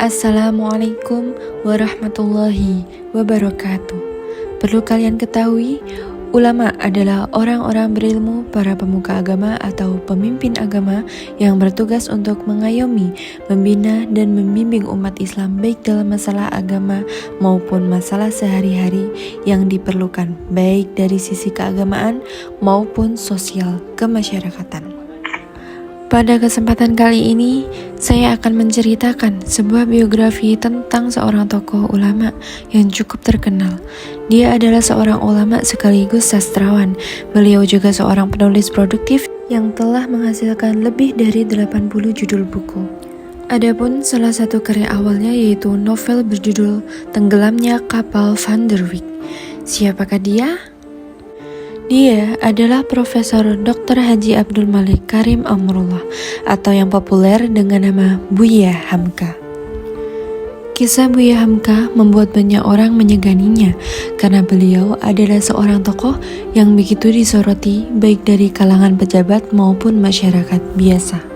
Assalamualaikum warahmatullahi wabarakatuh. Perlu kalian ketahui, ulama adalah orang-orang berilmu, para pemuka agama atau pemimpin agama yang bertugas untuk mengayomi, membina, dan membimbing umat Islam baik dalam masalah agama maupun masalah sehari-hari yang diperlukan, baik dari sisi keagamaan maupun sosial kemasyarakatan. Pada kesempatan kali ini, saya akan menceritakan sebuah biografi tentang seorang tokoh ulama yang cukup terkenal. Dia adalah seorang ulama sekaligus sastrawan. Beliau juga seorang penulis produktif yang telah menghasilkan lebih dari 80 judul buku. Adapun salah satu karya awalnya yaitu novel berjudul Tenggelamnya Kapal Van der Wijk. Siapakah dia? Dia adalah Profesor Dr. Haji Abdul Malik Karim Amrullah atau yang populer dengan nama Buya Hamka. Kisah Buya Hamka membuat banyak orang menyeganinya karena beliau adalah seorang tokoh yang begitu disoroti baik dari kalangan pejabat maupun masyarakat biasa.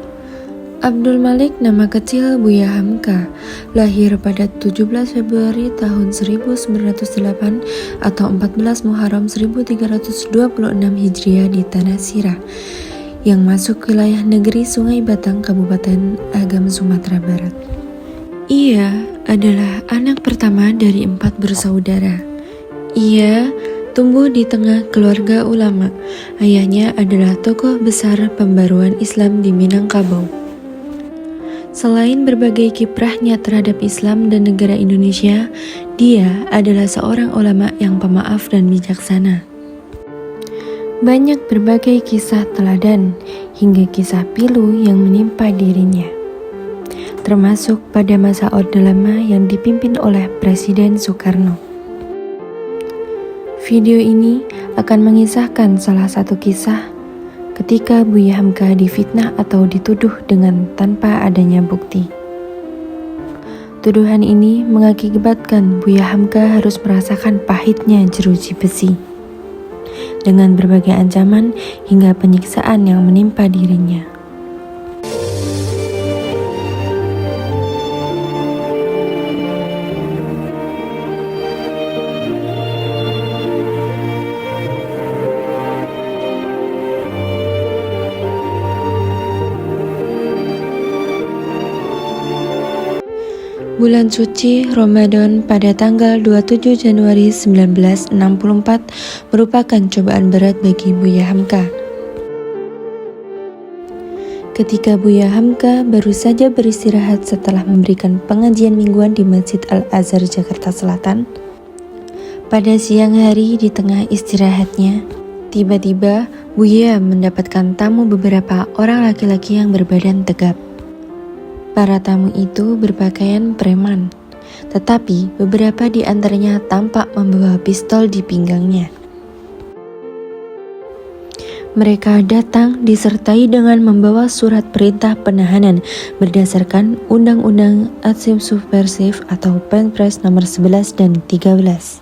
Abdul Malik nama kecil Buya Hamka, lahir pada 17 Februari tahun 1908 atau 14 Muharram 1326 Hijriah di Tanah Sirah, yang masuk wilayah negeri Sungai Batang, Kabupaten Agam, Sumatera Barat. Ia adalah anak pertama dari 4 bersaudara. Ia tumbuh di tengah keluarga ulama. Ayahnya adalah tokoh besar pembaruan Islam di Minangkabau. Selain berbagai kiprahnya terhadap Islam dan negara Indonesia, dia adalah seorang ulama yang pemaaf dan bijaksana. Banyak berbagai kisah teladan hingga kisah pilu yang menimpa dirinya, termasuk pada masa Orde Lama yang dipimpin oleh Presiden Soekarno. Video ini akan mengisahkan salah satu kisah ketika Buya Hamka difitnah atau dituduh dengan tanpa adanya bukti. Tuduhan ini mengakibatkan Buya Hamka harus merasakan pahitnya jeruji besi, dengan berbagai ancaman hingga penyiksaan yang menimpa dirinya. Bulan suci Ramadan pada tanggal 27 Januari 1964 merupakan cobaan berat bagi Buya Hamka. Ketika Buya Hamka baru saja beristirahat setelah memberikan pengajian mingguan di Masjid Al-Azhar, Jakarta Selatan, pada siang hari di tengah istirahatnya, tiba-tiba Buya mendapatkan tamu beberapa orang laki-laki yang berbadan tegap. Para tamu itu berpakaian preman, tetapi beberapa di antaranya tampak membawa pistol di pinggangnya. Mereka datang disertai dengan membawa surat perintah penahanan berdasarkan Undang-Undang Aksi Subversif atau Perpres nomor 11 dan 13.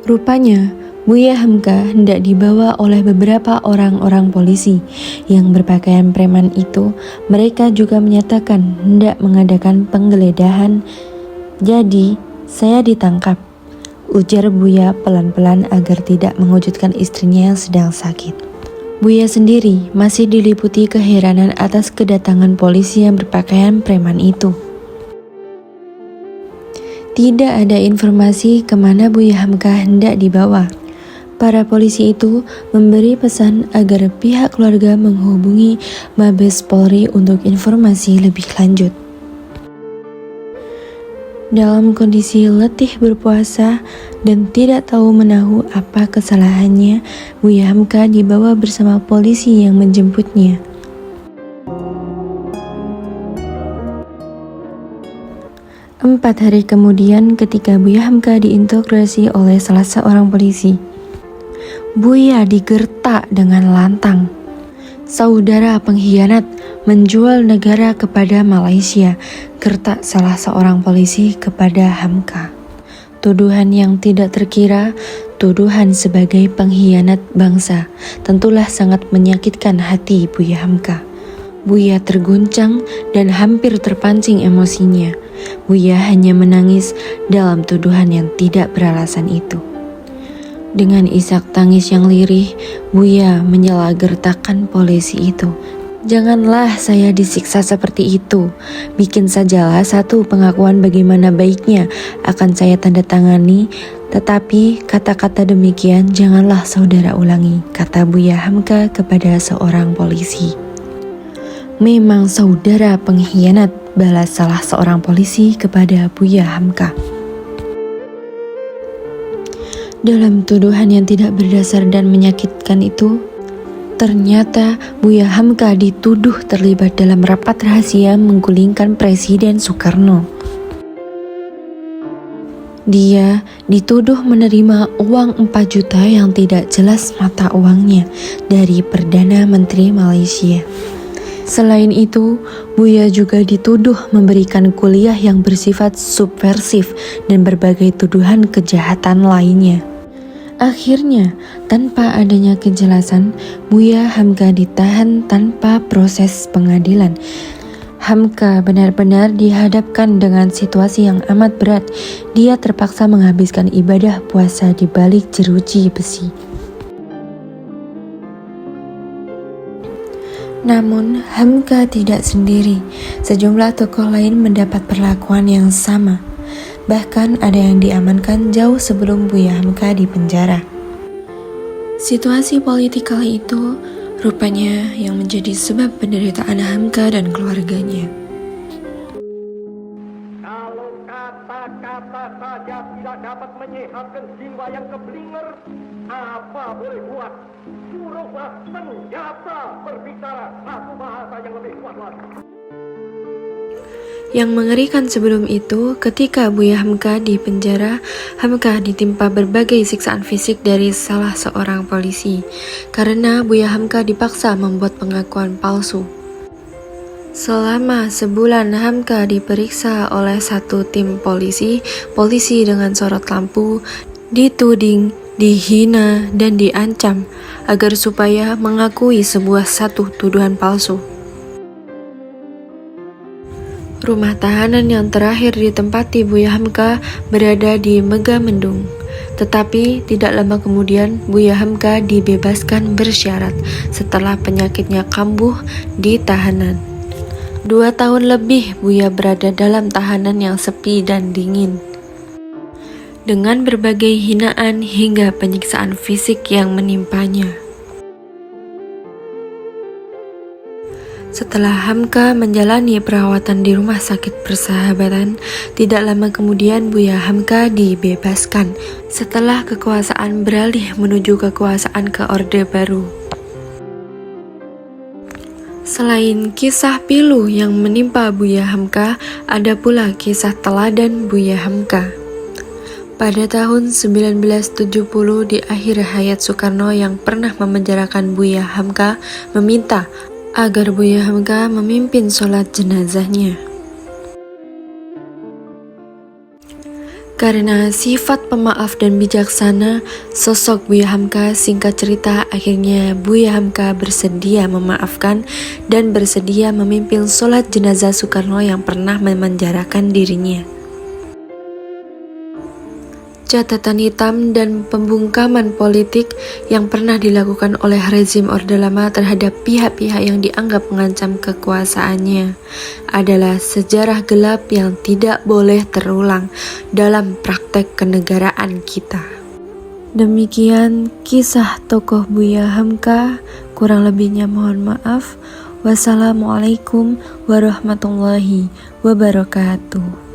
Rupanya, Buya Hamka hendak dibawa oleh beberapa orang-orang polisi yang berpakaian preman itu. Mereka juga menyatakan hendak mengadakan penggeledahan. Jadi, saya ditangkap, ujar Buya pelan-pelan agar tidak mengejutkan istrinya yang sedang sakit. Buya sendiri masih diliputi keheranan atas kedatangan polisi yang berpakaian preman itu. Tidak ada informasi kemana Buya Hamka hendak dibawa. Para polisi itu memberi pesan agar pihak keluarga menghubungi Mabes Polri untuk informasi lebih lanjut. Dalam kondisi letih berpuasa dan tidak tahu menahu apa kesalahannya, Buya Hamka dibawa bersama polisi yang menjemputnya. Empat hari kemudian, ketika Buya Hamka diinterogasi oleh salah seorang polisi, Buya digertak dengan lantang. Saudara pengkhianat, menjual negara kepada Malaysia, gertak salah seorang polisi kepada Hamka. Tuduhan yang tidak terkira, tuduhan sebagai pengkhianat bangsa, tentulah sangat menyakitkan hati Buya Hamka. Buya terguncang dan hampir terpancing emosinya. Buya hanya menangis dalam tuduhan yang tidak beralasan itu. Dengan isak tangis yang lirih, Buya menyela gertakan polisi itu. "Janganlah saya disiksa seperti itu. Bikin sajalah satu pengakuan bagaimana baiknya akan saya tanda tangani. Tetapi kata-kata demikian janganlah saudara ulangi," kata Buya Hamka kepada seorang polisi. "Memang saudara pengkhianat," balas salah seorang polisi kepada Buya Hamka. Dalam tuduhan yang tidak berdasar dan menyakitkan itu, ternyata Buya Hamka dituduh terlibat dalam rapat rahasia menggulingkan Presiden Soekarno. Dia dituduh menerima uang 4 juta yang tidak jelas mata uangnya dari Perdana Menteri Malaysia. Selain itu, Buya juga dituduh memberikan kuliah yang bersifat subversif dan berbagai tuduhan kejahatan lainnya. Akhirnya, tanpa adanya kejelasan, Buya Hamka ditahan tanpa proses pengadilan. Hamka benar-benar dihadapkan dengan situasi yang amat berat. Dia terpaksa menghabiskan ibadah puasa di balik jeruji besi. Namun, Hamka tidak sendiri. Sejumlah tokoh lain mendapat perlakuan yang sama. Bahkan ada yang diamankan jauh sebelum Buya Hamka dipenjara. Situasi politik kala itu rupanya yang menjadi sebab penderitaan Hamka dan keluarganya. Kalau kata-kata saja tidak dapat menyehatkan jiwa yang keblinger, apa boleh buat? Suruhlah senjata berbicara satu bahasa yang lebih kuat lagi. Yang mengerikan sebelum itu, ketika Buya Hamka di penjara, Hamka ditimpa berbagai siksaan fisik dari salah seorang polisi, karena Buya Hamka dipaksa membuat pengakuan palsu. Selama sebulan Hamka diperiksa oleh satu tim polisi dengan sorot lampu, dituding, dihina, dan diancam agar supaya mengakui satu tuduhan palsu. Rumah tahanan yang terakhir ditempati Buya Hamka berada di Megamendung. Tetapi tidak lama kemudian Buya Hamka dibebaskan bersyarat setelah penyakitnya kambuh di tahanan. 2 tahun lebih Buya berada dalam tahanan yang sepi dan dingin, dengan berbagai hinaan hingga penyiksaan fisik yang menimpanya. Setelah Hamka menjalani perawatan di Rumah Sakit Persahabatan, tidak lama kemudian Buya Hamka dibebaskan setelah kekuasaan beralih menuju kekuasaan ke Orde Baru. Selain kisah pilu yang menimpa Buya Hamka, ada pula kisah teladan Buya Hamka. Pada tahun 1970 di akhir hayat Soekarno yang pernah memenjarakan Buya Hamka meminta agar Buya Hamka memimpin sholat jenazahnya. Karena sifat pemaaf dan bijaksana sosok Buya Hamka, singkat cerita akhirnya Buya Hamka bersedia memaafkan dan bersedia memimpin sholat jenazah Soekarno yang pernah memenjarakan dirinya. Catatan hitam dan pembungkaman politik yang pernah dilakukan oleh rezim Orde Lama terhadap pihak-pihak yang dianggap mengancam kekuasaannya adalah sejarah gelap yang tidak boleh terulang dalam praktek kenegaraan kita. Demikian kisah tokoh Buya Hamka, kurang lebihnya mohon maaf. Wassalamualaikum warahmatullahi wabarakatuh.